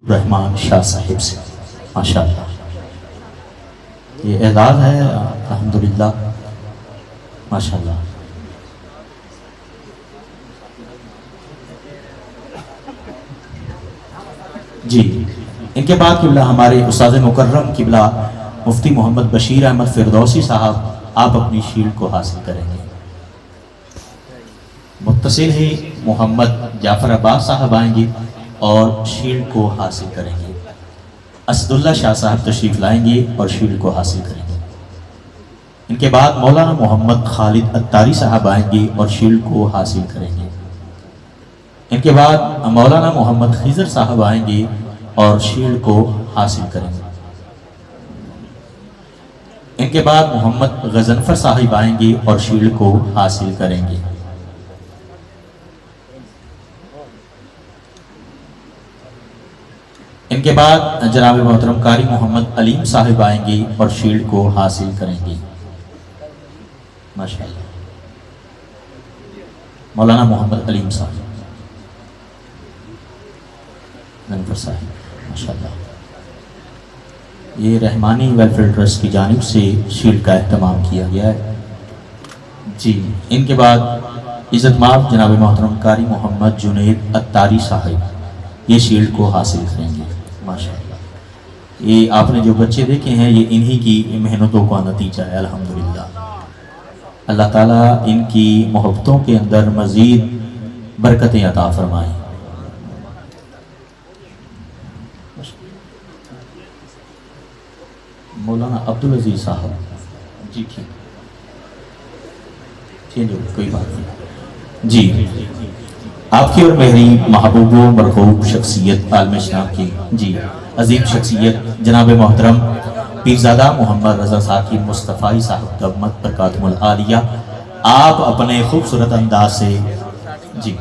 رحمان شاہ صاحب سے ماشاءاللہ یہ اعزاز ہے الحمدللہ ماشاءاللہ۔ جی ان کے بعد قبلہ ہمارے استاذ مکرم قبلہ مفتی محمد بشیر احمد فردوسی صاحب آپ اپنی شیلڈ کو حاصل کریں گے۔ متصل ہی محمد جعفر عباس صاحب آئیں گے اور شیلڈ کو حاصل کریں گے۔ اسد اللہ شاہ صاحب تشریف لائیں گے اور شیلڈ کو حاصل کریں گے۔ ان کے بعد مولانا محمد خالد اتاری صاحب آئیں گے اور شیلڈ کو حاصل کریں گے۔ ان کے بعد مولانا محمد خضر صاحب آئیں گے اور شیلڈ کو حاصل کریں گے۔ ان کے بعد محمد غضنفر صاحب آئیں گے اور شیلڈ کو حاصل کریں گے۔ ان کے بعد جناب محترم قاری محمد علیم صاحب آئیں گے اور شیلڈ کو حاصل کریں گے ماشاءاللہ۔ مولانا محمد علیم صاحب غضنفر صاحب ماشاءاللہ۔ یہ رحمانی ویلفیئر ٹرسٹ کی جانب سے شیلڈ کا اہتمام کیا گیا ہے جی۔ ان کے بعد عزت مآب جناب محترم قاری محمد جنید اتاری صاحب یہ شیلڈ کو حاصل کریں گے ماشاءاللہ۔ یہ آپ نے جو بچے دیکھے ہیں یہ انہی کی محنتوں کا نتیجہ ہے الحمدللہ۔ اللہ تعالیٰ ان کی محبتوں کے اندر مزید برکتیں عطا فرمائیں۔ مولانا عبدالعزیز صاحب جی ٹھیک کوئی بات نہیں جی۔ آپ کی اور میری محبوب و مرغوب شخصیت عالم اسلام کی جی عظیم شخصیت جناب محترم پیرزادہ محمد رضا ثاقب مصطفی صاحب دمت برکاتہم العالیہ آپ اپنے خوبصورت انداز سے جی